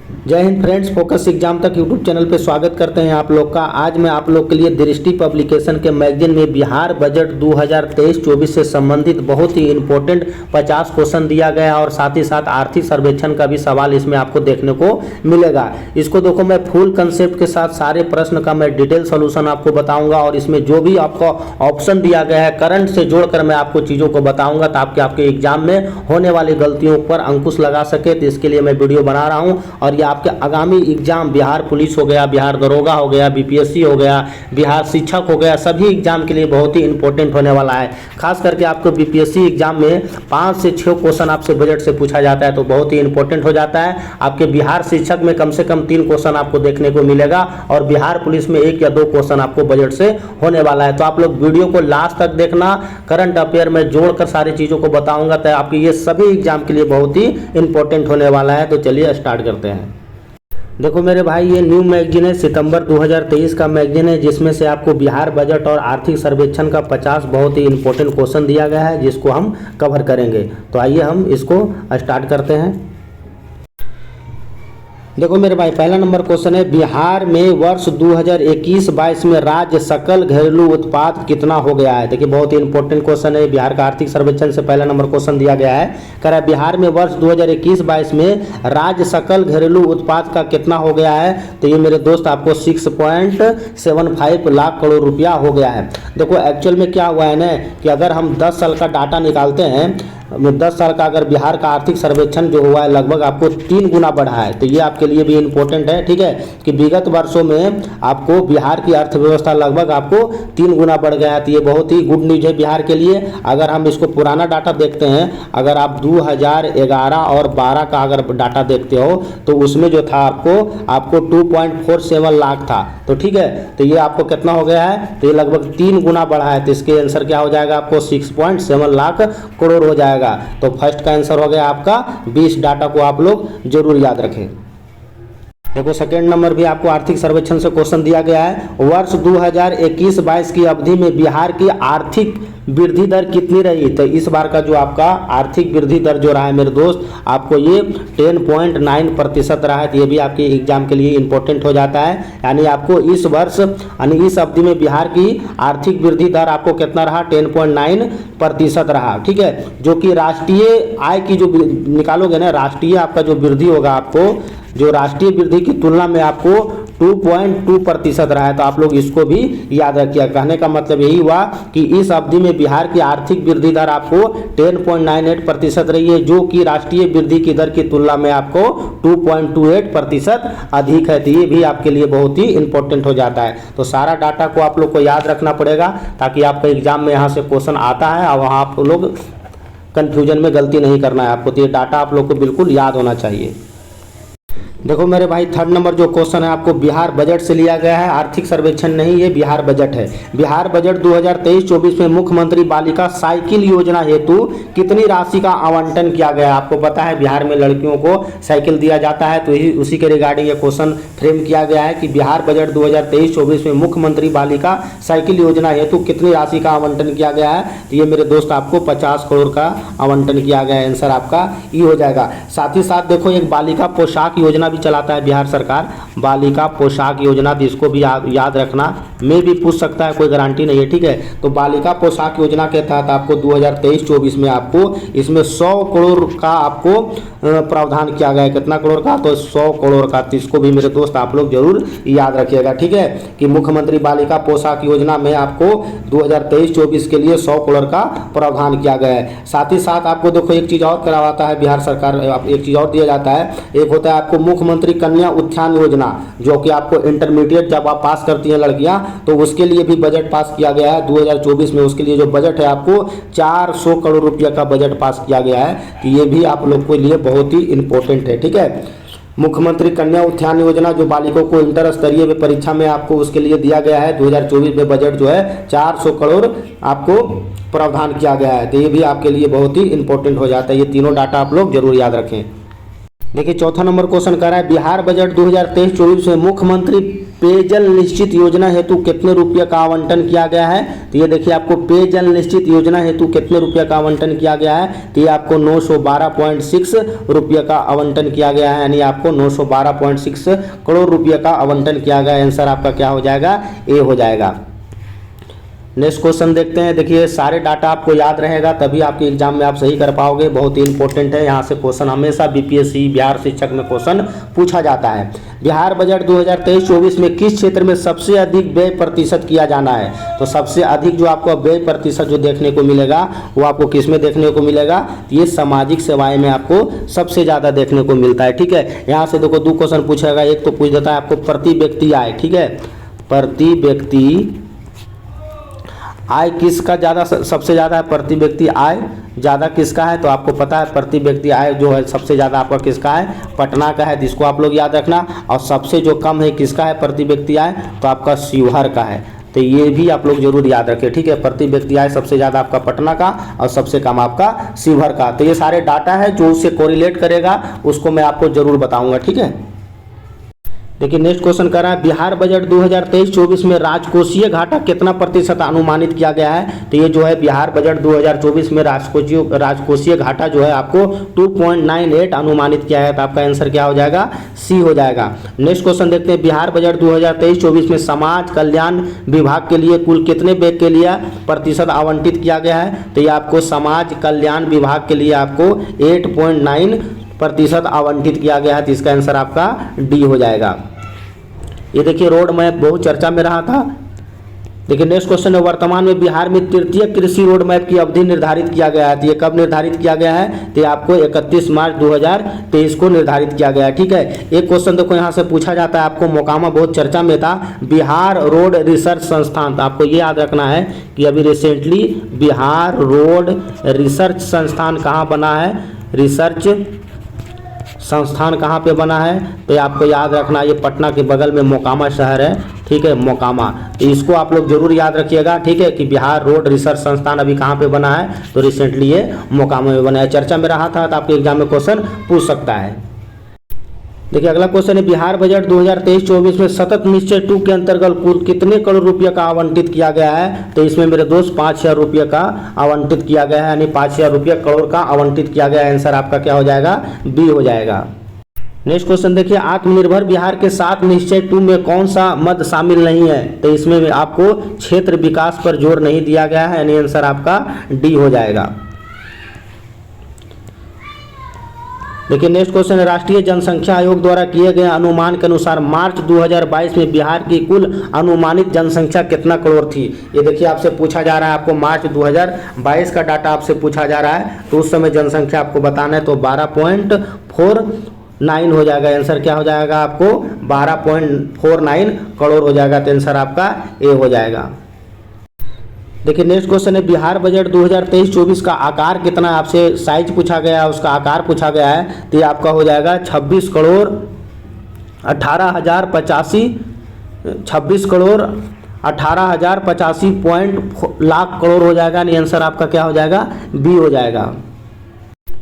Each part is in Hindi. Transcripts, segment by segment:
जय हिंद फ्रेंड्स, फोकस एग्जाम तक यूट्यूब चैनल पे स्वागत करते हैं आप लोग का। आज मैं आप लोग के लिए दृष्टि पब्लिकेशन के मैगजीन में बिहार बजट 2023-24 से संबंधित बहुत ही इंपॉर्टेंट 50 क्वेश्चन दिया गया है और साथ ही साथ आर्थिक सर्वेक्षण का भी सवाल इसमें आपको देखने को मिलेगा। इसको देखो, मैं फुल कंसेप्ट के साथ सारे प्रश्न का मैं डिटेल सोल्यूशन आपको बताऊंगा और इसमें जो भी आपको ऑप्शन दिया गया है करंट से जोड़कर मैं आपको चीज़ों को बताऊंगा ताकि आपके एग्जाम में होने वाली गलतियों पर अंकुश लगा सके। तो इसके लिए मैं वीडियो बना रहा हूँ और ये आपके आगामी एग्जाम बिहार पुलिस हो गया, बिहार दरोगा हो गया, बीपीएससी हो गया, बिहार शिक्षक हो गया, सभी एग्जाम के लिए बहुत ही इंपॉर्टेंट होने वाला है। खास करके आपको बीपीएससी एग्जाम में 5 से 6 क्वेश्चन आपसे बजट से पूछा जाता है तो बहुत ही इंपॉर्टेंट हो जाता है। आपके बिहार शिक्षक में कम से कम 3 क्वेश्चन आपको देखने को मिलेगा और बिहार पुलिस में 1 या 2 क्वेश्चन आपको बजट से होने वाला है। तो आप लोग वीडियो को लास्ट तक देखना, करंट अफेयर में जोड़कर सारी चीज़ों को बताऊंगा तो आपके ये सभी एग्जाम के लिए बहुत ही इंपॉर्टेंट होने वाला है। तो चलिए स्टार्ट करते हैं। देखो मेरे भाई, ये न्यू मैगजीन है, सितंबर 2023 का मैगजीन है, जिसमें से आपको बिहार बजट और आर्थिक सर्वेक्षण का 50 बहुत ही इंपॉर्टेंट क्वेश्चन दिया गया है जिसको हम कवर करेंगे। तो आइए हम इसको स्टार्ट करते हैं। देखो मेरे भाई, पहला नंबर क्वेश्चन है, बिहार में वर्ष 2021-22 में राज्य सकल घरेलू उत्पाद कितना हो गया है। देखिए बहुत ही इंपॉर्टेंट क्वेश्चन है, बिहार का आर्थिक सर्वेक्षण से पहला नंबर क्वेश्चन दिया गया है। कह रहा है बिहार में वर्ष 2021-22 में राज्य सकल घरेलू उत्पाद का कितना हो गया है। तो ये मेरे दोस्त आपको 6.75 लाख करोड़ रुपया हो गया है। देखो एक्चुअल में क्या हुआ है ना कि अगर हम 10 साल का डाटा निकालते हैं, 10 साल का अगर बिहार का आर्थिक सर्वेक्षण जो हुआ है लगभग आपको 3 गुना बढ़ा है। तो ये आपके लिए भी इंपॉर्टेंट है, ठीक है, कि विगत वर्षों में आपको बिहार की अर्थव्यवस्था लगभग आपको 3 गुना बढ़ गया है। तो ये बहुत ही गुड न्यूज है बिहार के लिए। अगर हम इसको पुराना डाटा देखते हैं, अगर आप 2011 और 12 का अगर डाटा देखते हो तो उसमें जो था आपको 2.47 लाख था। तो ठीक है, तो ये आपको कितना हो गया है, तो ये लगभग 3 गुना बढ़ा है। तो इसके आंसर क्या हो जाएगा, आपको 6.7 लाख करोड़ हो जाएगा। तो फर्स्ट का आंसर हो गया आपका 20। डाटा को आप लोग जरूर याद रखें। देखो सेकेंड नंबर भी आपको आर्थिक सर्वेक्षण से क्वेश्चन दिया गया है, वर्ष 2021-22 की अवधि में बिहार की आर्थिक वृद्धि दर कितनी रही। तो इस बार का जो आपका आर्थिक वृद्धि दर जो रहा है मेरे दोस्त, आपको ये 10.9% रहा है। तो ये भी आपके एग्जाम के लिए इंपॉर्टेंट हो जाता है। यानी आपको इस वर्ष यानी इस अवधि में बिहार की आर्थिक वृद्धि दर आपको कितना रहा, 10.9% रहा। ठीक है, जो कि राष्ट्रीय आय की जो निकालोगे ना, राष्ट्रीय आपका जो वृद्धि होगा, आपको जो राष्ट्रीय वृद्धि की तुलना में आपको 2.2% रहा है। तो आप लोग इसको भी याद रखिए। कहने का मतलब यही हुआ कि इस अवधि में बिहार की आर्थिक वृद्धि दर आपको 10.98% रही है, जो कि राष्ट्रीय वृद्धि की दर की तुलना में आपको 2.28% अधिक है। तो ये भी आपके लिए बहुत ही इंपॉर्टेंट हो जाता है। तो सारा डाटा को आप लोग को याद रखना पड़ेगा ताकि आपका एग्जाम में यहाँ से क्वेश्चन आता है और वहाँ आप लोग कन्फ्यूजन में गलती नहीं करना है आपको। तो ये डाटा आप लोग को बिल्कुल याद होना चाहिए। देखो मेरे भाई, थर्ड नंबर जो क्वेश्चन है आपको बिहार बजट से लिया गया है, आर्थिक सर्वेक्षण नहीं, ये बिहार बजट है। बिहार बजट 2023-24 में मुख्यमंत्री बालिका साइकिल योजना हेतु कितनी राशि का आवंटन किया गया है। आपको पता है बिहार में लड़कियों को साइकिल दिया जाता है, तो उसी के रिगार्डिंग ये क्वेश्चन फ्रेम किया गया है कि बिहार बजट 2023-24 में मुख्यमंत्री बालिका साइकिल योजना हेतु कितनी राशि का आवंटन किया गया है। तो ये मेरे दोस्त आपको 50 करोड़ का आवंटन किया गया है। आंसर आपका ये हो जाएगा। साथ ही साथ देखो, एक बालिका पोशाक योजना चलाता है बिहार सरकार, बालिका पोशाक योजना, तो इसको भी याद रखना। में भी पूछ सकता है, कोई गारंटी नहीं है, ठीक है। तो बालिका पोशाक योजना के तहत आपको 2023-24 में आपको इसमें 100 करोड़ का आपको प्रावधान किया गया है। कितना करोड़ का, तो 100 करोड़ का। तो इसको भी मेरे दोस्त आप लोग जरूर याद रखिएगा, ठीक है, कि मुख्यमंत्री बालिका पोशाक योजना में आपको 2023-24 के लिए 100 करोड़ का प्रावधान किया गया है। साथ ही साथ आपको देखो एक चीज़ और करवाता है बिहार सरकार, एक चीज़ और दिया जाता है, एक होता है आपको मुख्यमंत्री कन्या उत्थान योजना, जो कि आपको इंटरमीडिएट जब आप पास करती हैं लड़कियां तो उसके लिए भी बजट पास किया गया है 2024 में। उसके लिए जो बजट है आपको 400 करोड़ रुपया का बजट पास किया गया है। तो ये भी आप लोग के लिए बहुत ही इंपॉर्टेंट है, ठीक है। मुख्यमंत्री कन्या उत्थान योजना जो बालिकों को इंटर स्तरीय परीक्षा में आपको उसके लिए दिया गया है 2024 में बजट जो है 400 करोड़ आपको प्रावधान किया गया है। तो ये भी आपके लिए बहुत ही इंपॉर्टेंट हो जाता है। ये तीनों डाटा आप लोग जरूर याद रखें। देखिए चौथा नंबर क्वेश्चन कर रहा है बिहार बजट 2023-24 में मुख्यमंत्री पेयजल निश्चित योजना हेतु कितने रुपये का आवंटन किया गया है। तो ये देखिए आपको पेयजल निश्चित योजना हेतु कितने रुपये का आवंटन किया गया है। तो ये आपको 912.6 रुपये का आवंटन किया गया है, यानी आपको 912.6 करोड़ रुपये का आवंटन किया गया है। आंसर आपका क्या हो जाएगा, ए हो जाएगा। नेक्स्ट क्वेश्चन देखते हैं। देखिए सारे डाटा आपको याद रहेगा तभी आपके एग्जाम में आप सही कर पाओगे, बहुत ही इंपॉर्टेंट है। यहाँ से क्वेश्चन हमेशा बीपीएससी बिहार शिक्षक में क्वेश्चन पूछा जाता है। बिहार बजट 2023-24 में किस क्षेत्र में सबसे अधिक व्यय प्रतिशत किया जाना है। तो सबसे अधिक जो आपको व्यय प्रतिशत जो देखने को मिलेगा वो आपको किस में देखने को मिलेगा, ये सामाजिक सेवाएं में आपको सबसे ज़्यादा देखने को मिलता है। ठीक है, यहाँ से देखो 2 क्वेश्चन पूछेगा। एक तो पूछ देता है आपको प्रति व्यक्ति आय। ठीक है, प्रति व्यक्ति आय किसका ज़्यादा, सबसे ज़्यादा है प्रति व्यक्ति आय ज़्यादा किसका है। तो आपको पता है प्रति व्यक्ति आय जो है सबसे ज़्यादा आपका किसका है, पटना का है, जिसको आप लोग याद रखना। और सबसे जो कम है किसका है प्रति व्यक्ति आय, तो आपका शिवहर का है। तो ये भी आप लोग जरूर याद रखें। ठीक है, प्रति व्यक्ति आय सबसे ज़्यादा आपका पटना का और सबसे कम आपका शिवहर का। तो ये सारे डाटा है जो उससे कोरिलेट करेगा उसको मैं आपको जरूर बताऊँगा। ठीक है, देखिए नेक्स्ट क्वेश्चन कर रहा है बिहार बजट 2023-24 में राजकोषीय घाटा कितना प्रतिशत अनुमानित किया गया है। तो ये जो है बिहार बजट 2024 में राजकोषीय घाटा जो है आपको 2.98 अनुमानित किया है। तो आपका आंसर क्या हो जाएगा, सी हो जाएगा। नेक्स्ट क्वेश्चन देखते हैं बिहार बजट 2023-24 में समाज कल्याण विभाग के लिए कुल कितने व्यय के लिए प्रतिशत आवंटित किया गया है। तो ये आपको समाज कल्याण विभाग के लिए आपको 8.9% आवंटित किया गया है। तो इसका आंसर आपका डी हो जाएगा। ये देखिए रोड मैप बहुत चर्चा में रहा था। देखिए नेक्स्ट क्वेश्चन है वर्तमान में बिहार में तृतीय कृषि रोड मैप की अवधि निर्धारित किया गया है। तो ये कब निर्धारित किया गया है, तो आपको 31 मार्च 2023 को निर्धारित किया गया है। ठीक है, एक क्वेश्चन देखो यहाँ से पूछा जाता है आपको, मोकामा बहुत चर्चा में था, बिहार रोड रिसर्च संस्थान। तो आपको ये याद रखना है कि अभी रिसेंटली बिहार रोड रिसर्च संस्थान कहाँ बना है, रिसर्च संस्थान कहाँ पे बना है। तो आपको याद रखना ये पटना के बगल में मोकामा शहर है। ठीक है, मोकामा, तो इसको आप लोग जरूर याद रखिएगा। ठीक है, कि बिहार रोड रिसर्च संस्थान अभी कहाँ पे बना है, तो रिसेंटली ये मोकामा में बना है, चर्चा में रहा था। तो आपके एग्जाम में क्वेश्चन पूछ सकता है। देखिए अगला क्वेश्चन है बिहार बजट 2023-24 में सतत निश्चय 2 के अंतर्गत कुल कितने करोड़ रुपये का आवंटित किया गया है। तो इसमें मेरे दोस्त 5,000 रुपये का आवंटित किया गया है, यानी 5,000 रुपये करोड़ का आवंटित किया गया है। आंसर आपका क्या हो जाएगा, बी हो जाएगा। नेक्स्ट क्वेश्चन देखिए आत्मनिर्भर बिहार के 7 निश्चय 2 में कौन सा मद शामिल नहीं है। तो इसमें आपको क्षेत्र विकास पर जोर नहीं दिया गया है, यानी आंसर आपका डी हो जाएगा। देखिए नेक्स्ट क्वेश्चन है राष्ट्रीय जनसंख्या आयोग द्वारा किए गए अनुमान के अनुसार मार्च 2022 में बिहार की कुल अनुमानित जनसंख्या कितना करोड़ थी। ये देखिए आपसे पूछा जा रहा है, आपको मार्च 2022 का डाटा आपसे पूछा जा रहा है, तो उस समय जनसंख्या आपको बताना है। तो 12.49 हो जाएगा। आंसर क्या हो जाएगा आपको 12.49 करोड़ हो जाएगा। तो आंसर आपका ए हो जाएगा। देखिए नेक्स्ट क्वेश्चन है बिहार बजट 2023-24 का आकार कितना है, आपसे साइज पूछा गया है, उसका आकार पूछा गया है। तो ये आपका हो जाएगा 26 करोड़ 18,085 लाख करोड़ हो जाएगा। यानी आंसर आपका क्या हो जाएगा, बी हो जाएगा।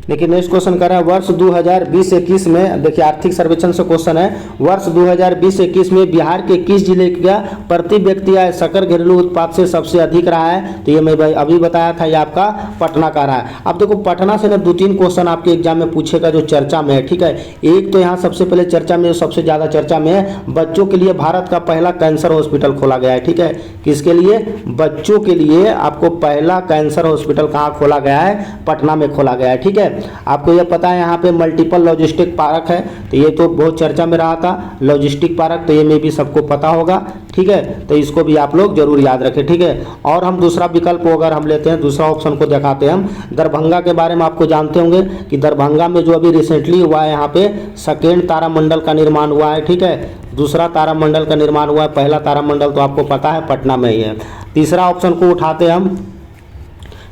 देखिए नेक्स्ट क्वेश्चन कर रहा है वर्ष 2020-21 में, देखिए आर्थिक सर्वेक्षण से क्वेश्चन है, वर्ष 2020-21 में बिहार के किस जिले का प्रति व्यक्ति आय सकल घरेलू उत्पाद से सबसे अधिक रहा है। तो ये मैं भाई अभी बताया था, ये आपका पटना का रहा है। अब देखो पटना से ना 2-3 क्वेश्चन आपके एग्जाम में पूछेगा जो चर्चा में है। ठीक है, एक तो यहाँ सबसे पहले चर्चा में, सबसे ज़्यादा चर्चा में है, बच्चों के लिए भारत का पहला कैंसर हॉस्पिटल खोला गया है। ठीक है, किसके लिए, बच्चों के लिए आपको पहला कैंसर हॉस्पिटल कहाँ खोला गया है, पटना में खोला गया है। ठीक है, आपको यह पता है यहाँ पे मल्टीपल लॉजिस्टिक पार्क है, तो ये तो बहुत चर्चा में रहा था लॉजिस्टिक पार्क, तो ये में भी सबको पता होगा। ठीक है, तो इसको भी आप लोग जरूर याद रखें। ठीक है, और हम दूसरा विकल्प अगर हम लेते हैं, दूसरा ऑप्शन को दिखाते हैं हम, दरभंगा के बारे में आपको जानते होंगे कि दरभंगा में जो अभी रिसेंटली हुआ है, यहाँ पे सेकेंड तारामंडल का निर्माण हुआ है। ठीक है, दूसरा तारामंडल का निर्माण हुआ है, पहला तारामंडल तो आपको पता है पटना में ही है। तीसरा ऑप्शन को उठाते हैं हम।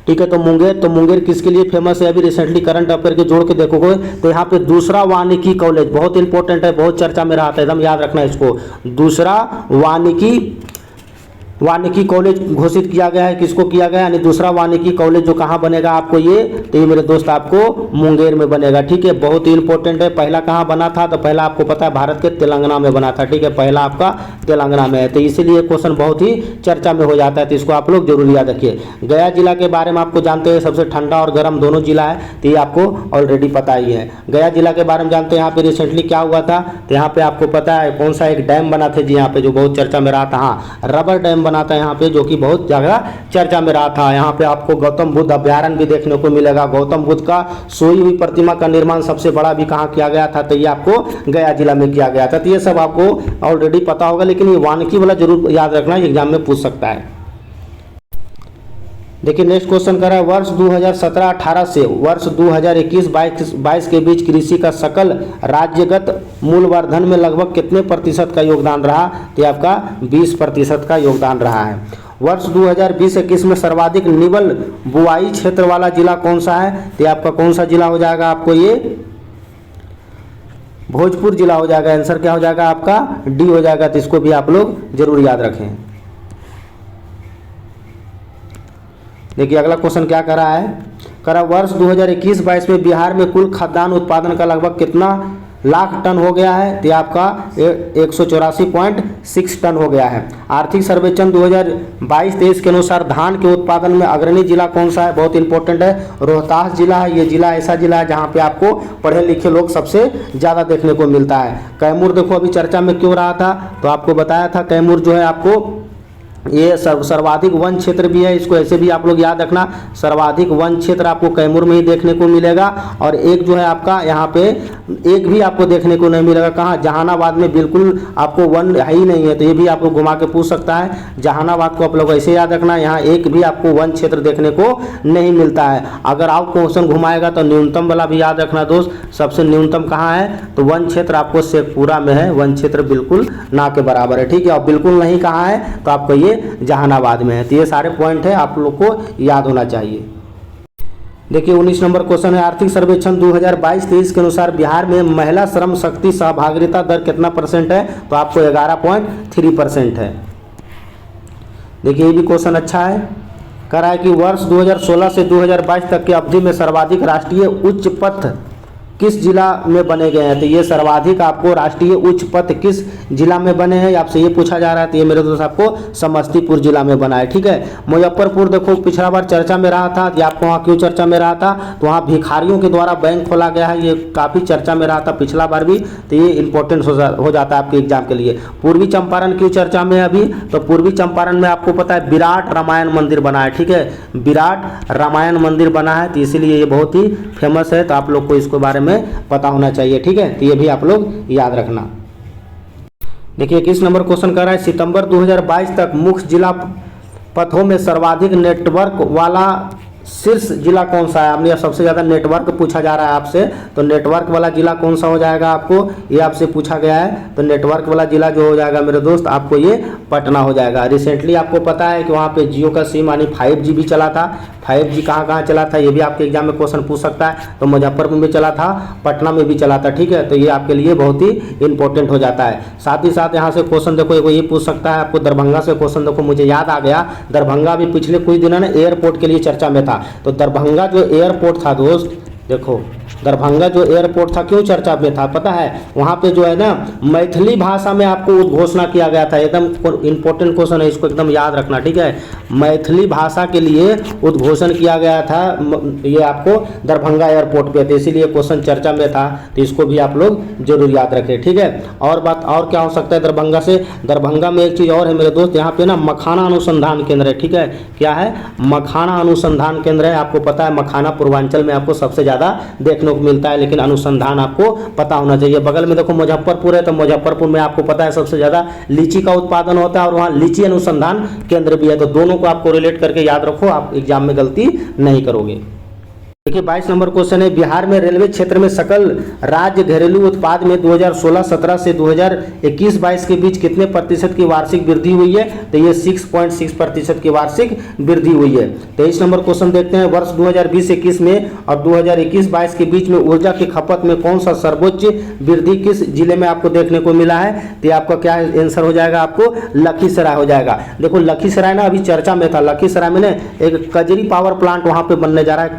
ठीक है, तो मुंगेर किसके लिए फेमस है, अभी रिसेंटली करंट अफेयर के जोड़ के देखोगे तो यहाँ पे दूसरा वानिकी कॉलेज बहुत इंपॉर्टेंट है, बहुत चर्चा में रहा था, एकदम याद रखना इसको। दूसरा वानिकी वानिकी कॉलेज घोषित किया गया है, किसको किया गया, यानी दूसरा वानिकी कॉलेज जो कहाँ बनेगा आपको ये, तो ये मेरे दोस्त आपको मुंगेर में बनेगा। ठीक है, बहुत ही इंपॉर्टेंट है। पहला कहाँ बना था, तो पहला आपको पता है भारत के तेलंगाना में बना था। ठीक है, पहला आपका तेलंगाना में है, तो इसीलिए क्वेश्चन बहुत ही चर्चा में हो जाता है, तो इसको आप लोग जरूर याद रखिए। गया जिला के बारे में आपको जानते हैं, सबसे ठंडा और गर्म दोनों जिला है, तो ये आपको ऑलरेडी पता ही है। गया जिला के बारे में जानते हैं, यहाँ पे रिसेंटली क्या हुआ था, तो यहाँ पे आपको पता है कौन सा एक डैम बना था जी, यहाँ पे जो बहुत चर्चा में रहा था, हाँ रबर डैम बना था यहाँ पे, जो कि बहुत ज्यादा चर्चा में रहा था। यहाँ पे आपको गौतम बुद्ध अभ्यारण्य भी देखने को मिलेगा। गौतम बुद्ध का सोई हुई प्रतिमा का निर्माण सबसे बड़ा भी कहाँ किया गया था, तो ये आपको गया जिला में किया गया था। तो ये सब आपको ऑलरेडी पता होगा, लेकिन ये वानिकी वाला जरूर याद रखना, एग्जाम में पूछ सकता है। देखिए नेक्स्ट क्वेश्चन कर रहा है, वर्ष 2017-18 से वर्ष 2021-22 के बीच कृषि का सकल राज्यगत मूल्यवर्धन में लगभग कितने प्रतिशत का योगदान रहा, तो आपका 20% का योगदान रहा है। वर्ष 2020-21 में सर्वाधिक निवल बुआई क्षेत्र वाला जिला कौन सा है, तो आपका कौन सा जिला हो जाएगा, आपको ये भोजपुर जिला हो जाएगा। आंसर क्या हो जाएगा आपका, डी हो जाएगा। तो इसको भी आप लोग जरूर याद रखें। देखिए अगला क्वेश्चन क्या कर रहा है, करा वर्ष 2021-22 में बिहार में कुल खाद्यान्न उत्पादन का लगभग कितना लाख टन हो गया है, तो आपका 184.6 टन हो गया है। आर्थिक सर्वेक्षण 2022-23 के अनुसार धान के उत्पादन में अग्रणी जिला कौन सा है, बहुत इंपॉर्टेंट है, रोहतास जिला है। ये जिला ऐसा जिला है जहाँ पे आपको पढ़े लिखे लोग सबसे ज़्यादा देखने को मिलता है। कैमूर देखो अभी चर्चा में क्यों रहा था, तो आपको बताया था कैमूर जो है आपको ये सर्वाधिक वन क्षेत्र भी है, इसको ऐसे भी आप लोग याद रखना, सर्वाधिक वन क्षेत्र आपको कैमूर में ही देखने को मिलेगा। और एक जो है आपका यहाँ पे एक भी आपको देखने को नहीं मिलेगा, कहाँ, जहानाबाद में बिल्कुल आपको वन है ही नहीं है, तो ये भी आपको घुमा के पूछ सकता है। जहानाबाद को आप लोग ऐसे याद रखना, यहाँ एक भी आपको वन क्षेत्र देखने को नहीं मिलता है। अगर आप क्वेश्चन घुमाएगा तो न्यूनतम वाला भी याद रखना दोस्त, सबसे न्यूनतम कहाँ है, तो वन क्षेत्र आपको शेखपुरा में है, वन क्षेत्र बिल्कुल ना के बराबर है। ठीक है, और बिल्कुल नहीं कहाँ है, तो आपको ये जहानाबाद में है। तो ये सारे पॉइंट है आप लोग को याद होना चाहिए। देखिए 19 नंबर क्वेश्चन है, आर्थिक सर्वेक्षण 2022-23 के अनुसार बिहार में महिला श्रम शक्ति सहभागिता दर कितना परसेंट है, तो आपको 11.3% है। देखिए ये भी क्वेश्चन अच्छा है, कह रहा है कि वर्ष 2016 से 2022 तक की अवधि में सर्वाधिक राष्ट्रीय उच्च पथ किस जिला में बने गए हैं, तो ये सर्वाधिक आपको राष्ट्रीय उच्च पथ किस जिला में बने हैं, आपसे ये पूछा जा रहा है। तो ये मेरे दोस्त आपको समस्तीपुर जिला में बना है। ठीक है, मुजफ्फरपुर देखो पिछला बार चर्चा में रहा था, ये आपको वहाँ क्यों चर्चा में रहा था, तो वहाँ भिखारियों के द्वारा बैंक खोला गया है, ये काफ़ी चर्चा में रहा था पिछला बार भी, तो ये इंपॉर्टेंट हो जाता है आपके एग्जाम के लिए। पूर्वी चंपारण क्यों चर्चा में है अभी, तो पूर्वी चंपारण में आपको पता है विराट रामायण मंदिर बना है। ठीक है, विराट रामायण मंदिर बना है, तो इसीलिए ये बहुत ही फेमस है, तो आप लोग को इसके बारे में पता होना चाहिए। ठीक है, तो ये भी आप लोग याद रखना। देखिए 21 नंबर क्वेश्चन कर रहा है, सितंबर 2022 तक मुख्य जिला पथों में सर्वाधिक नेटवर्क वाला शीर्ष जिला कौन सा है, आपने सबसे ज़्यादा नेटवर्क पूछा जा रहा है आपसे, तो नेटवर्क वाला जिला कौन सा हो जाएगा, आपको ये आपसे पूछा गया है। तो नेटवर्क वाला जिला जो हो जाएगा मेरे दोस्त, आपको ये पटना हो जाएगा। रिसेंटली आपको पता है कि वहाँ पे जियो का सिम यानी 5G भी चला था। 5G कहाँ कहाँ चला था, ये भी आपके एग्जाम में क्वेश्चन पूछ सकता है। तो मुजफ्फरपुर में चला था, पटना में भी चला था। ठीक है, तो ये आपके लिए बहुत ही इंपॉर्टेंट हो जाता है। साथ ही साथ यहाँ से क्वेश्चन देखो, ये पूछ सकता है आपको दरभंगा से क्वेश्चन। देखो मुझे याद आ गया, दरभंगा भी पिछले कुछ दिनों में एयरपोर्ट के लिए चर्चा में था। तो दरभंगा जो एयरपोर्ट था दोस्त, देखो दरभंगा जो एयरपोर्ट था क्यों चर्चा में था पता है, वहाँ पे जो है ना मैथिली भाषा में आपको उद्घोषणा किया गया था। एकदम इंपॉर्टेंट क्वेश्चन है, इसको एकदम याद रखना। ठीक है, मैथिली भाषा के लिए उद्घोषण किया गया था ये आपको दरभंगा एयरपोर्ट पे, तो इसीलिए क्वेश्चन चर्चा में था, तो इसको भी आप लोग जरूर याद रखें। ठीक है, और बात और क्या हो सकता है दरभंगा से, दरभंगा में एक चीज़ और है मेरे दोस्त, यहाँ पे ना मखाना अनुसंधान केंद्र है। ठीक है, क्या है, मखाना अनुसंधान केंद्र है। आपको पता है मखाना पूर्वांचल में आपको सबसे ज़्यादा देखने को मिलता है, लेकिन अनुसंधान आपको पता होना चाहिए। बगल में देखो मुजफ्फरपुर है, तो मुजफ्फरपुर में आपको पता है सबसे ज़्यादा लीची का उत्पादन होता है, और वहाँ लीची अनुसंधान केंद्र भी है। तो दोनों को आपको रिलेट करके याद रखो, आप एग्जाम में गलती नहीं करोगे। देखिए 22 नंबर क्वेश्चन है, बिहार में रेलवे क्षेत्र में सकल राज्य घरेलू उत्पाद में 2016-17 से 2021-22 के बीच कितने प्रतिशत की वार्षिक वृद्धि हुई है? तो ये 6.6% की वार्षिक वृद्धि हुई है। 23 नंबर क्वेश्चन देखते हैं, वर्ष 2020-21 में और 2021-22 के बीच में ऊर्जा की खपत में कौन सा सर्वोच्च वृद्धि किस जिले में आपको देखने को मिला है? तो आपका क्या आंसर हो जाएगा? आपको लखीसराय हो जाएगा। देखो लखीसराय ना अभी चर्चा में था, लखीसराय में एक कजरी पावर प्लांट वहां पे बनने जा रहा है।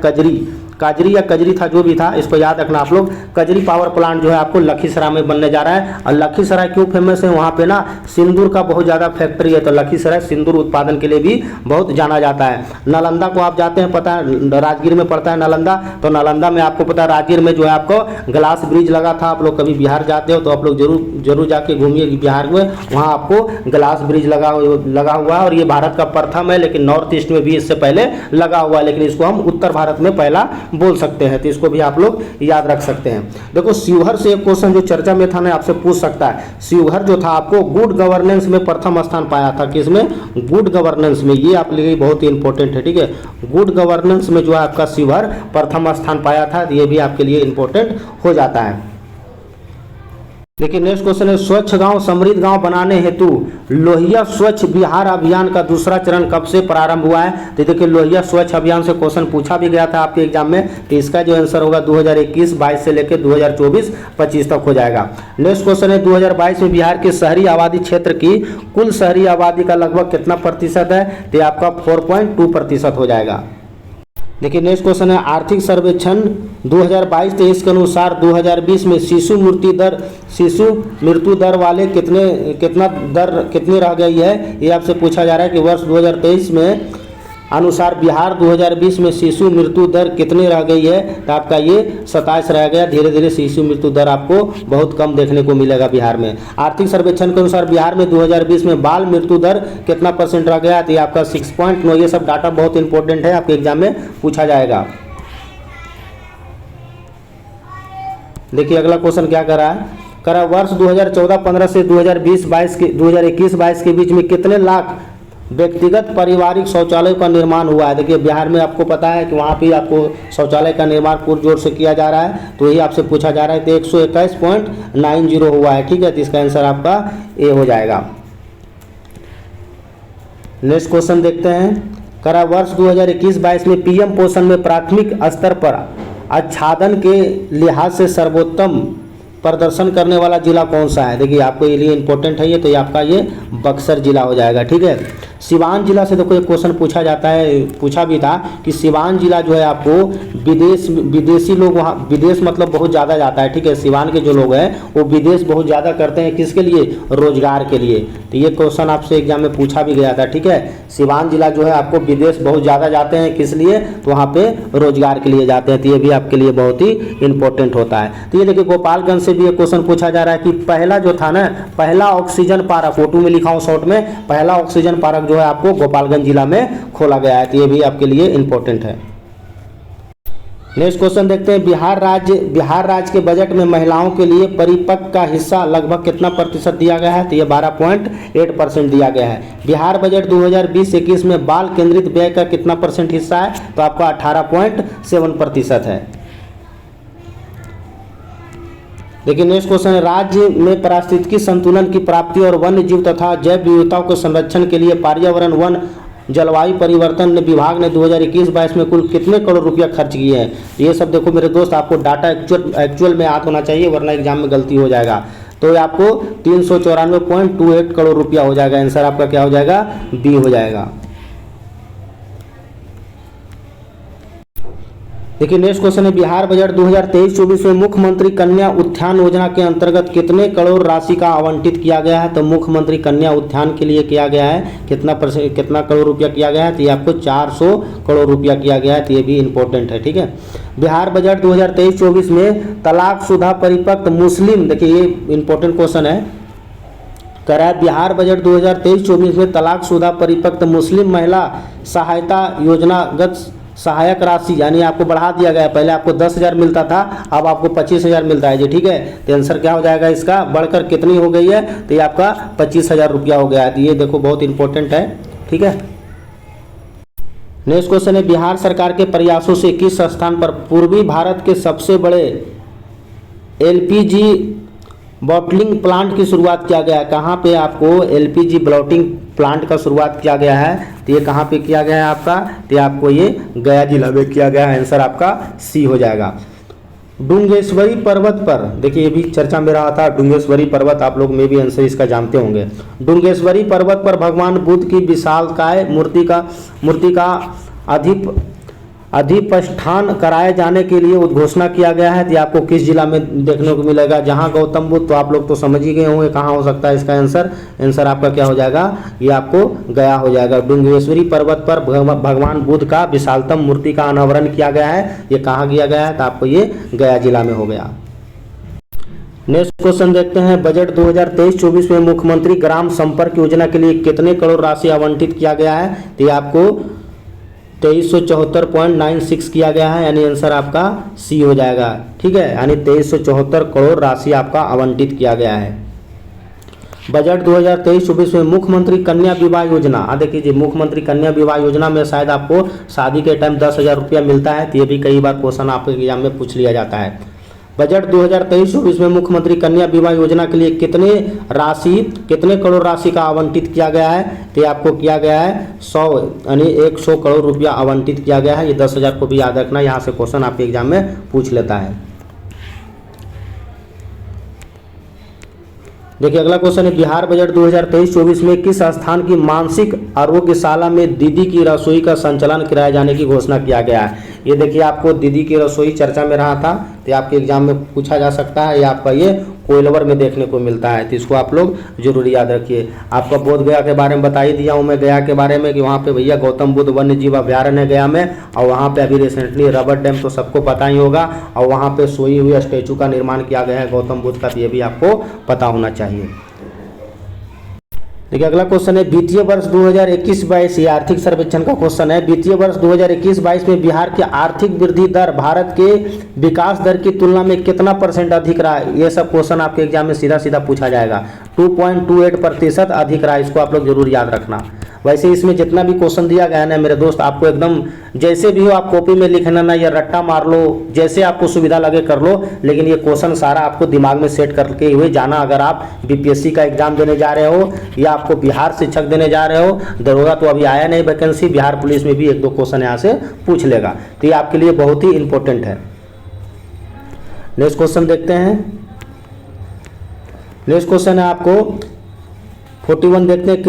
काजरी या कजरी था, जो भी था, इसको याद रखना आप लोग। कजरी पावर प्लांट जो है आपको लखीसराय में बनने जा रहा है। और लखीसराय क्यों फेमस है? वहाँ पे ना सिंदूर का बहुत ज़्यादा फैक्ट्री है, तो लखीसराय सिंदूर उत्पादन के लिए भी बहुत जाना जाता है। नालंदा को आप जाते हैं, पता है राजगीर में पड़ता है नालंदा, तो नालंदा में आपको पता है राजगीर में जो है आपको ग्लास ब्रिज लगा था। आप लोग कभी बिहार जाते हो तो आप लोग जरूर जाके घूमिए बिहार में, वहाँ आपको ग्लास ब्रिज लगा हुआ है। और ये भारत का प्रथम है, लेकिन नॉर्थ ईस्ट में भी इससे पहले लगा हुआ है, लेकिन इसको हम उत्तर भारत में पहला बोल सकते हैं, तो इसको भी आप लोग याद रख सकते हैं। देखो शिवहर से एक क्वेश्चन जो चर्चा में था ना, आपसे पूछ सकता है। शिवहर जो था आपको गुड गवर्नेंस में प्रथम स्थान पाया था। किसमें? गुड गवर्नेंस में। ये आप लिए बहुत ही इंपॉर्टेंट है, ठीक है। गुड गवर्नेंस में जो है आपका शिवहर प्रथम स्थान पाया था, ये भी आपके लिए इंपॉर्टेंट हो जाता है। देखिए नेक्स्ट क्वेश्चन है, स्वच्छ गांव समृद्ध गांव बनाने हेतु लोहिया स्वच्छ बिहार अभियान का दूसरा चरण कब से प्रारंभ हुआ है? तो देखिए लोहिया स्वच्छ अभियान से क्वेश्चन पूछा भी गया था आपके एग्जाम में, तो इसका जो आंसर होगा 2021-22 से लेकर 2024-25 तक हो जाएगा। नेक्स्ट क्वेश्चन है, 2022 में बिहार के शहरी आबादी क्षेत्र की कुल शहरी आबादी का लगभग कितना प्रतिशत है? तो आपका 4.2% हो जाएगा। देखिए नेक्स्ट क्वेश्चन है, आर्थिक सर्वेक्षण 2022-23 के अनुसार 2020 में शिशु मृत्यु दर वाले कितनी रह गई है? ये आपसे पूछा जा रहा है कि वर्ष 2023 में अनुसार बिहार 2020 में शिशु मृत्यु दर कितनी रह गई है? तो आपका ये 27 रह गया। धीरे धीरे शिशु मृत्यु दर आपको बहुत कम देखने को मिलेगा बिहार में। आर्थिक सर्वेक्षण के अनुसार बिहार में 2020 में बाल मृत्यु दर कितना % रह गया? तो ये आपका 6.9। ये सब डाटा बहुत इंपॉर्टेंट है, आपके एग्जाम में पूछा जाएगा। देखिए अगला क्वेश्चन क्या कर रहा है, वर्ष 2014-15 से 2021-22 के बीच में कितने लाख व्यक्तिगत पारिवारिक शौचालय का निर्माण हुआ है? देखिए बिहार में आपको पता है कि वहाँ पे आपको शौचालय का निर्माण पुरजोर से किया जा रहा है, तो यही आपसे पूछा जा रहा है। तो 121.90 हुआ है, ठीक है। तो इसका आंसर आपका ए हो जाएगा। नेक्स्ट क्वेश्चन देखते हैं, वर्ष 2021-22 में पीएम पोषण में प्राथमिक स्तर पर आच्छादन के लिहाज से सर्वोत्तम प्रदर्शन करने वाला जिला कौन सा है? देखिए आपको ये लिए इंपॉर्टेंट है ये, तो ये आपका ये बक्सर जिला हो जाएगा, ठीक है। सिवान जिला से देखो एक क्वेश्चन पूछा जाता है, पूछा भी था कि सिवान जिला जो है आपको विदेशी लोग वहाँ, विदेश मतलब बहुत ज़्यादा जाता है, ठीक है। सिवान के जो लोग हैं वो विदेश बहुत ज़्यादा करते हैं, किसके लिए? रोजगार के लिए। तो ये क्वेश्चन आपसे एग्जाम में पूछा भी गया था, ठीक है। सिवान जिला जो है आपको विदेश बहुत ज़्यादा जाते हैं, किस लिए? तो वहाँ पे रोजगार के लिए जाते हैं, तो ये भी आपके लिए बहुत ही इंपॉर्टेंट होता है। तो ये देखिए गोपालगंज से भी एक क्वेश्चन पूछा जा रहा है कि पहला जो था ना, पहला ऑक्सीजन पार्क, फोटो में लिखा हूँ शॉर्ट में, पहला ऑक्सीजन पार्क जो है आपको गोपालगंज जिला में खोला गया है, तो ये भी आपके लिए इंपॉर्टेंट है। नेक्स्ट क्वेश्चन देखते हैं, बिहार राज्य के बजट में महिलाओं के लिए परिपक्व का हिस्सा लगभग कितना प्रतिशत दिया गया है? तो ये 12.8% दिया गया है। बिहार बजट 2020-21 में बाल केंद्रित व्यय का कितना % हिस्सा है? तो आपका 18.7% है। देखिए नेक्स्ट क्वेश्चन है, राज्य में पारिस्थितिकी संतुलन की प्राप्ति और वन्य जीव तथा जैव विविधता के संरक्षण के लिए पर्यावरण वन जलवायु परिवर्तन विभाग ने 2021-22 में कुल कितने करोड़ रुपया खर्च किए हैं? ये सब देखो मेरे दोस्त, आपको डाटा एक्चुअल में याद होना चाहिए, वरना एग्जाम में गलती हो जाएगा। तो आपको 394.28 करोड़ रुपया हो जाएगा। आंसर आपका क्या हो जाएगा? बी हो जाएगा। देखिए नेक्स्ट क्वेश्चन है, बिहार बजट 2023-24 में मुख्यमंत्री कन्या उत्थान योजना के अंतर्गत कितने करोड़ राशि का आवंटित किया गया है? तो मुख्यमंत्री कन्या उत्थान के लिए किया गया है कितना करोड़ रुपया किया गया है? तो ये आपको 400 करोड़ रुपया किया गया है, तो ये भी इंपॉर्टेंट है, ठीक है। बिहार बजट 2023-24 में तलाकशुदा परिपक्व मुस्लिम, देखिए ये इंपॉर्टेंट क्वेश्चन है, बिहार बजट 2023-24 में तलाकशुदा परिपक्व मुस्लिम महिला सहायता योजनागत सहायक राशि यानी आपको बढ़ा दिया गया है। पहले आपको 10,000 मिलता था, अब आपको 25,000 मिलता है जी, ठीक है। तो आंसर क्या हो जाएगा इसका? बढ़कर कितनी हो गई है? तो ये आपका 25,000 रुपया हो गया है। तो ये देखो बहुत इंपॉर्टेंट है, ठीक है। नेक्स्ट क्वेश्चन है बिहार सरकार के प्रयासों से किस स्थान पर पूर्वी भारत के सबसे बड़े एलपीजी बॉटलिंग प्लांट की शुरुआत किया गया है? कहाँ पे आपको एलपीजी बॉटलिंग प्लांट का शुरुआत किया गया है? तो ये कहाँ पे किया गया है आपका? तो आपको ये गया जिला में किया गया है। आंसर आपका सी हो जाएगा। डुंगेश्वरी पर्वत पर, देखिए ये भी चर्चा में रहा था, डुंगेश्वरी पर्वत आप लोग में भी आंसर इसका जानते होंगे। डुंगेश्वरी पर्वत पर भगवान बुद्ध की विशालकाय मूर्ति का अधिष्ठान कराए जाने के लिए उद्घोषणा किया गया है। तो आपको किस जिला में देखने को मिलेगा? जहां गौतम बुद्ध, तो आप लोग तो समझ ही गए होंगे कहाँ हो सकता है इसका आंसर। आंसर आपका क्या हो जाएगा? ये आपको गया हो जाएगा। डुंगेश्वरी पर्वत पर भगवान बुद्ध का विशालतम मूर्ति का अनावरण किया गया है। ये कहाँ किया गया है? तो आपको ये गया जिला में हो गया। नेक्स्ट क्वेश्चन देखते हैं, बजट 2023-24 में मुख्यमंत्री ग्राम संपर्क योजना के लिए कितने करोड़ राशि आवंटित किया गया है? तो ये आपको 2374.96 किया गया है, यानी आंसर आपका सी हो जाएगा। ठीक है, यानी 2374 करोड़ राशि आपका आवंटित किया गया है। बजट 2023-24 में मुख्यमंत्री कन्या विवाह योजना, देखिए जी, मुख्यमंत्री कन्या विवाह योजना में शायद आपको शादी के टाइम 10,000 रुपया मिलता है। तो ये भी कई बार क्वेश्चन आपके एग्जाम में पूछ लिया जाता है। बजट 2023-24 में मुख्यमंत्री कन्या विवाह योजना के लिए कितने करोड़ राशि का आवंटित किया गया है? तो आपको किया गया है 100 करोड़ रुपया आवंटित किया गया है। ये 10,000 को भी याद रखना, यहाँ से क्वेश्चन आपके एग्जाम में पूछ लेता है। देखिए अगला क्वेश्चन है, बिहार बजट 2023-24 में किस स्थान की मानसिक आरोग्यशाला में दीदी की रसोई का संचालन कराए जाने की घोषणा किया गया है? ये देखिए आपको दीदी की रसोई चर्चा में रहा था, तो आपके एग्जाम में पूछा जा सकता है। ये आपका ये कोइलवर में देखने को मिलता है, तो इसको आप लोग जरूर याद रखिए। आपका बोध गया के बारे में बता ही दिया हूँ मैं गया के बारे में कि वहाँ पे भैया गौतम बुद्ध वन्य जीव अभ्यारण्य है गया में, और वहाँ पे अभी रिसेंटली रबर डैम तो सबको पता ही होगा, और वहाँ पे सोई हुई स्टैचू का निर्माण किया गया है गौतम बुद्ध का, तो ये भी आपको पता होना चाहिए। देखिए अगला क्वेश्चन है, वित्तीय वर्ष 2021-22 ये आर्थिक सर्वेक्षण का क्वेश्चन है। वित्तीय वर्ष 2021-22 में बिहार की आर्थिक वृद्धि दर भारत के विकास दर की तुलना में कितना % अधिक रहा? ये सब क्वेश्चन आपके एग्जाम में सीधा सीधा पूछा जाएगा। 2.28% अधिक रहा, इसको आप लोग जरूर याद रखना। वैसे इसमें जितना भी क्वेश्चन दिया गया है ना मेरे दोस्त, आपको एकदम जैसे भी हो आप कॉपी में लिखना ना, या रट्टा मार लो, जैसे आपको सुविधा लगे कर लो, लेकिन ये क्वेश्चन सारा आपको दिमाग में सेट करके हुए जाना। अगर आप बीपीएससी का एग्जाम देने जा रहे हो या आपको बिहार शिक्षक देने जा रहे हो, दरोगा तो अभी आया नहीं वैकेंसी, बिहार पुलिस में भी 1-2 क्वेश्चन यहाँ से पूछ लेगा, तो ये आपके लिए बहुत ही इंपॉर्टेंट है। नेक्स्ट क्वेश्चन देखते हैं। नेक्स्ट क्वेश्चन है आपको 41 देखते हैं,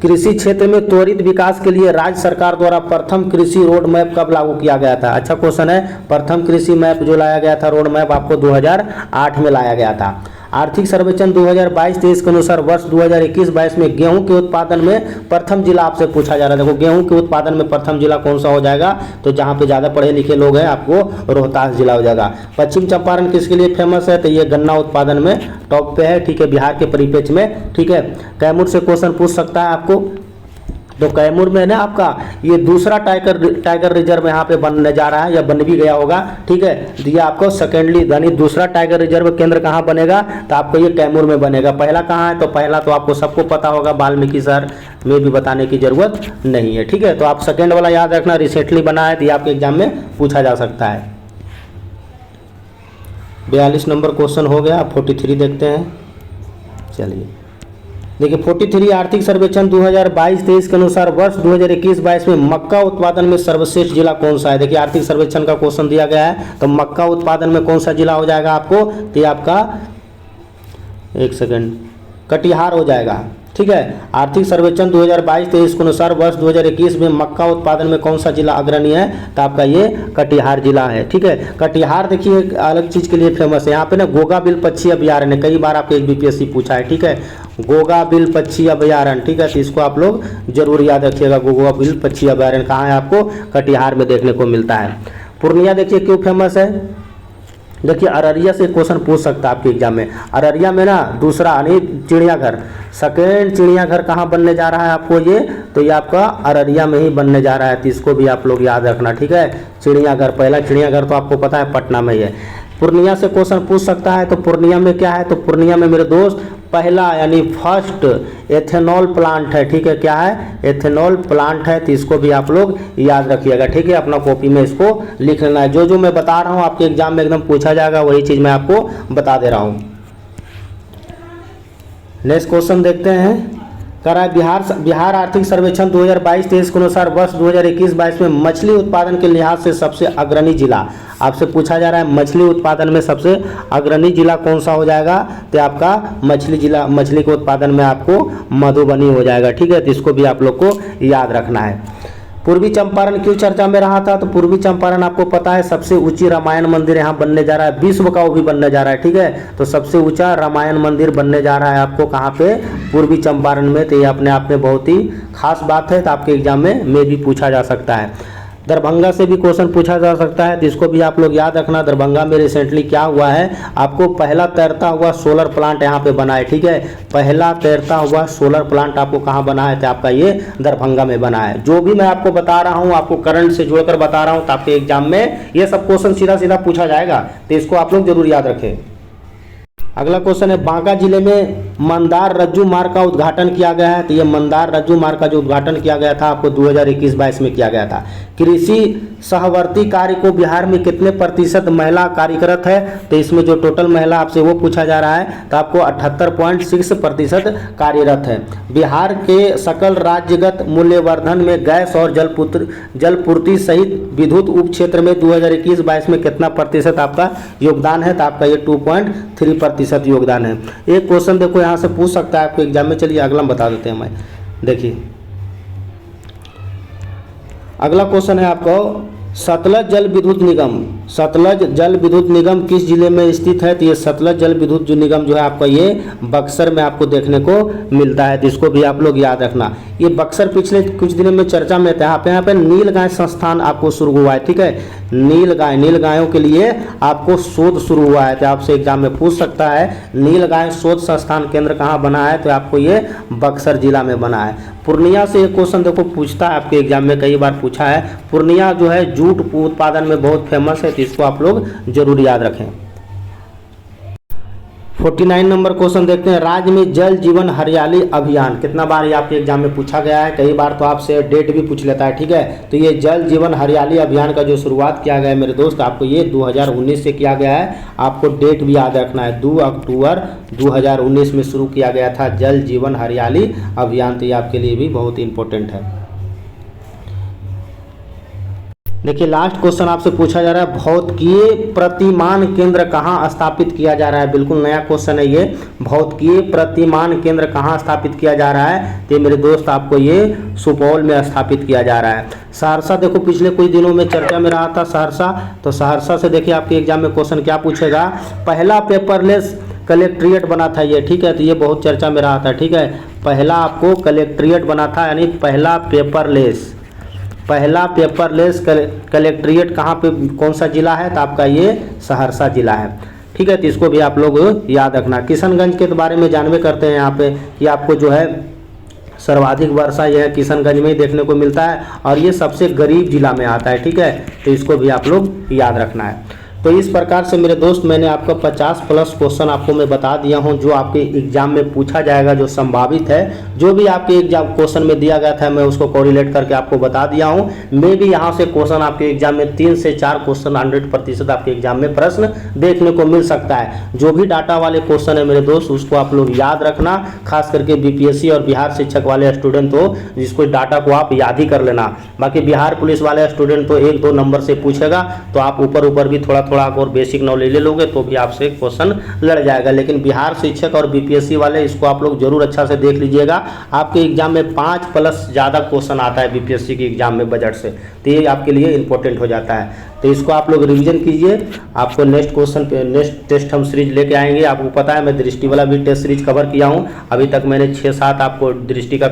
कृषि क्षेत्र में त्वरित विकास के लिए राज्य सरकार द्वारा प्रथम कृषि रोड मैप कब लागू किया गया था? अच्छा क्वेश्चन है। प्रथम कृषि मैप जो लाया गया था, रोड मैप, आपको 2008 में लाया गया था। आर्थिक सर्वेक्षण 2022-23 के अनुसार वर्ष 2021-22 में गेहूं के उत्पादन में प्रथम जिला आपसे पूछा जा रहा है। देखो गेहूं के उत्पादन में प्रथम जिला कौन सा हो जाएगा? तो जहां पे ज़्यादा पढ़े लिखे लोग हैं आपको रोहतास जिला हो जाएगा। पश्चिम चंपारण किसके लिए फेमस है? तो ये गन्ना उत्पादन में टॉप पे है, ठीक है, बिहार के परिप्रेक्ष्य में, ठीक है। कैमूर से क्वेश्चन पूछ सकता है आपको, तो कैमूर में ना आपका ये दूसरा टाइगर रिजर्व यहाँ पे बनने जा रहा है, या बन भी गया होगा, ठीक है। दिया आपको सेकेंडली, यानी दूसरा टाइगर रिजर्व केंद्र कहाँ बनेगा? तो आपको ये कैमूर में बनेगा। पहला कहाँ है? तो पहला तो आपको सबको पता होगा, वाल्मीकि शहर में भी बताने की जरूरत नहीं है, ठीक है। तो आप सेकेंड वाला याद रखना, रिसेंटली बना है, तो ये आपके एग्जाम में पूछा जा सकता है। 42 नंबर क्वेश्चन हो गया। 43 देखते हैं, चलिए देखिए 43 आर्थिक सर्वेक्षण 2022-23 के अनुसार वर्ष 2021-22 में मक्का उत्पादन में सर्वश्रेष्ठ जिला कौन सा है? देखिए आर्थिक सर्वेक्षण का क्वेश्चन दिया गया है, तो मक्का उत्पादन में कौन सा जिला हो जाएगा आपको? तो ये आपका, एक सेकंड, कटिहार हो जाएगा, ठीक है। आर्थिक सर्वेक्षण 2022-23 के अनुसार वर्ष 2021 में मक्का उत्पादन में कौन सा जिला अग्रणी है? तो आपका ये कटिहार जिला है, ठीक है। कटिहार देखिए एक अलग चीज़ के लिए फेमस है, यहाँ पे ना गोगा बिल पक्षी अभ्यारण्य, कई बार आपको एक बीपीएससी पूछा है, ठीक है, गोगा बिल पक्षी अभ्यारण्य, ठीक है। तो इसको आप लोग जरूर याद रखिएगा, गोगा बिल पक्षी अभ्यारण्य कहाँ है? आपको कटिहार में देखने को मिलता है। पूर्णिया देखिए क्यों फेमस है? देखिए अररिया से क्वेश्चन पूछ सकता है आपके एग्जाम में। अररिया में ना दूसरा यानी चिड़ियाघर, सेकेंड चिड़ियाघर कहाँ बनने जा रहा है आपको? ये तो ये आपका अररिया में ही बनने जा रहा है, तो इसको भी आप लोग याद रखना, ठीक है। चिड़ियाघर, पहला चिड़ियाघर तो आपको पता है पटना में ही है। पूर्णिया से क्वेश्चन पूछ सकता है, तो पूर्णिया में क्या है? तो पूर्णिया में मेरे दोस्त पहला यानी फर्स्ट एथेनॉल प्लांट है, ठीक है, क्या है, एथेनॉल प्लांट है। तो इसको भी आप लोग याद रखिएगा, ठीक है, अपना कॉपी में इसको लिख लेना है। जो मैं बता रहा हूँ आपके एग्जाम में एकदम पूछा जाएगा, वही चीज़ मैं आपको बता दे रहा हूँ। नेक्स्ट क्वेश्चन देखते हैं। कह रहा है बिहार आर्थिक सर्वेक्षण 2022-23 के अनुसार वर्ष 2021-22 में मछली उत्पादन के लिहाज से सबसे अग्रणी जिला, आपसे पूछा जा रहा है मछली उत्पादन में सबसे अग्रणी जिला कौन सा हो जाएगा। तो आपका मछली के उत्पादन में आपको मधुबनी हो जाएगा, ठीक है। तो इसको भी आप लोग को याद रखना है। पूर्वी चंपारण क्यों चर्चा में रहा था, तो पूर्वी चंपारण आपको पता है सबसे ऊंची रामायण मंदिर यहाँ बनने जा रहा है, विश्व का वो भी बनने जा रहा है, ठीक है। तो सबसे ऊंचा रामायण मंदिर बनने जा रहा है आपको कहाँ पे, पूर्वी चंपारण में। तो ये अपने आप में बहुत ही खास बात है, तो आपके एग्जाम में भी पूछा जा सकता है। दरभंगा से भी क्वेश्चन पूछा जा सकता है, तो इसको भी आप लोग याद रखना। दरभंगा में रिसेंटली क्या हुआ है, आपको पहला तैरता हुआ सोलर प्लांट यहाँ पे बना है, ठीक है। पहला तैरता हुआ सोलर प्लांट आपको कहाँ बना है, तो आपका ये दरभंगा में बना है। जो भी मैं आपको बता रहा हूँ, आपको करंट से जोड़कर बता रहा हूँ, तो आपके एग्जाम में ये सब क्वेश्चन सीधा सीधा पूछा जाएगा, तो इसको आप लोग जरूर याद रखें। अगला क्वेश्चन है, बांका जिले में मंदार रज्जू मार्ग का उद्घाटन किया गया है। तो ये मंदार रज्जू मार्ग का जो उद्घाटन किया गया था आपको 2021-22 में किया गया था। कृषि सहवर्ती कार्य को बिहार में कितने प्रतिशत महिला कार्यरत है, तो इसमें जो टोटल महिला आपसे वो पूछा जा रहा है, तो आपको 78.6% कार्यरत है। बिहार के सकल राज्यगत मूल्यवर्धन में गैस और जलपूर्ति सहित विद्युत उप क्षेत्र में 2021-22 में कितना प्रतिशत आपका योगदान है, तो आपका ये 2.3% योगदान है। एक क्वेश्चन देखो यहाँ से पूछ सकता है आपको एग्जाम में, चलिए अगला बता देते हैं। मैं देखिए अगला क्वेश्चन है आपको, सतलज जल विद्युत निगम किस जिले में स्थित है, तो ये सतलज जल विद्युत जो निगम जो है आपका ये बक्सर में आपको देखने को मिलता है। तो इसको भी आप लोग याद रखना। ये बक्सर पिछले कुछ दिनों में चर्चा में था। यहाँ पे नीलगाय संस्थान आपको शुरू हुआ है, ठीक है। नीलगायों के लिए आपको शोध शुरू हुआ है, तो आपसे एग्जाम में पूछ सकता है नीलगाय शोध संस्थान केंद्र कहाँ बना है, तो आपको ये बक्सर जिला में बना है। पूर्णिया से एक क्वेश्चन देखो पूछता है आपके एग्जाम में, कई बार पूछा है। पूर्णिया जो है जूट उत्पादन में बहुत फेमस है, तो इसको आप लोग जरूर याद रखें। 49 नंबर क्वेश्चन देखते हैं, राज्य में जल जीवन हरियाली अभियान कितना बार ये आपके एग्जाम में पूछा गया है, कई बार तो आपसे डेट भी पूछ लेता है, ठीक है। तो ये जल जीवन हरियाली अभियान का जो शुरुआत किया गया है मेरे दोस्त, आपको ये 2019 से किया गया है। आपको डेट भी याद रखना है, 2 अक्टूबर 2019 में शुरू किया गया था जल जीवन हरियाली अभियान। तो ये आपके लिए भी बहुत इंपॉर्टेंट है। देखिए लास्ट क्वेश्चन आपसे पूछा जा रहा है, भौतिकीय प्रतिमान केंद्र कहाँ स्थापित किया जा रहा है। बिल्कुल नया क्वेश्चन है ये, भौतिकीय प्रतिमान केंद्र कहाँ स्थापित किया जा रहा है, तो मेरे दोस्त आपको ये सुपौल में स्थापित किया जा रहा है। सहरसा देखो पिछले कुछ दिनों में चर्चा में रहा था सहरसा, तो सहरसा से देखिए आपके एग्जाम में क्वेश्चन क्या पूछेगा, पहला पेपरलेस कलेक्ट्रेट बना था ये, ठीक है। तो ये बहुत चर्चा में रहा था, ठीक है। पहला आपको कलेक्ट्रेट बना था, यानी पहला पेपरलेस कलेक्ट्रेट कहाँ पे, कौन सा जिला है, तो आपका ये सहरसा जिला है, ठीक है। तो इसको भी आप लोग याद रखना। किशनगंज के बारे में जानवे करते हैं यहाँ पे कि आपको जो है सर्वाधिक वर्षा यह किशनगंज में ही देखने को मिलता है, और ये सबसे गरीब जिला में आता है, ठीक है। तो इसको भी आप लोग याद रखना है। तो इस प्रकार से मेरे दोस्त मैंने आपका 50+ क्वेश्चन आपको मैं बता दिया हूं, जो आपके एग्जाम में पूछा जाएगा, जो संभावित है। जो भी आपके एग्जाम क्वेश्चन में दिया गया था मैं उसको कोरिलेट करके आपको बता दिया हूं। मैं भी यहां से क्वेश्चन आपके एग्जाम में 3 से 4 क्वेश्चन 100% आपके एग्जाम में प्रश्न देखने को मिल सकता है। जो भी डाटा वाले क्वेश्चन है मेरे दोस्त उसको आप लोग याद रखना, खास करके बीपीएससी और बिहार शिक्षक वाले स्टूडेंट हो जिसको डाटा को आप याद ही कर लेना। बाकी बिहार पुलिस वाले स्टूडेंट तो 1-2 नंबर से पूछेगा, तो आप ऊपर भी थोड़ा और बेसिक नॉलेज ले लोगे तो भी आपसे क्वेश्चन लड़ जाएगा। लेकिन बिहार शिक्षक और बीपीएससी वाले इसको आप लोग जरूर अच्छा से देख लीजिएगा। आपके एग्जाम में 5+ ज़्यादा क्वेश्चन आता है बीपीएससी के एग्जाम में बजट से, तो ये आपके लिए इंपॉर्टेंट हो जाता है। तो इसको आप लोग रिवीजन कीजिए। आपको नेक्स्ट टेस्ट हम सीरीज लेके आएंगे। आपको पता है मैं दृष्टि वाला भी टेस्ट सीरीज कवर किया हूँ। अभी तक मैंने 6-7 आपको दृष्टि का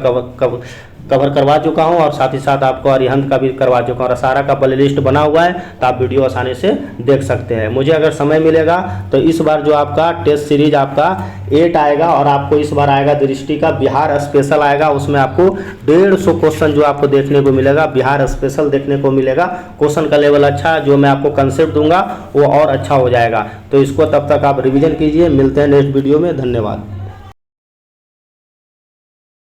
कवर करवा चुका हूं, और साथ ही साथ आपको अरिहंत का भी करवा चुका हूं, और सारा का प्ले लिस्ट बना हुआ है, तो आप वीडियो आसानी से देख सकते हैं। मुझे अगर समय मिलेगा तो इस बार जो आपका टेस्ट सीरीज आपका 8 आएगा, और आपको इस बार आएगा दृष्टि का बिहार स्पेशल आएगा। उसमें आपको 150 क्वेश्चन जो आपको देखने को मिलेगा बिहार स्पेशल देखने को मिलेगा। क्वेश्चन का लेवल अच्छा, जो मैं आपको कंसेप्ट दूंगा वो और अच्छा हो जाएगा। तो इसको तब तक आप रिविजन कीजिए। मिलते हैं नेक्स्ट वीडियो में। धन्यवाद।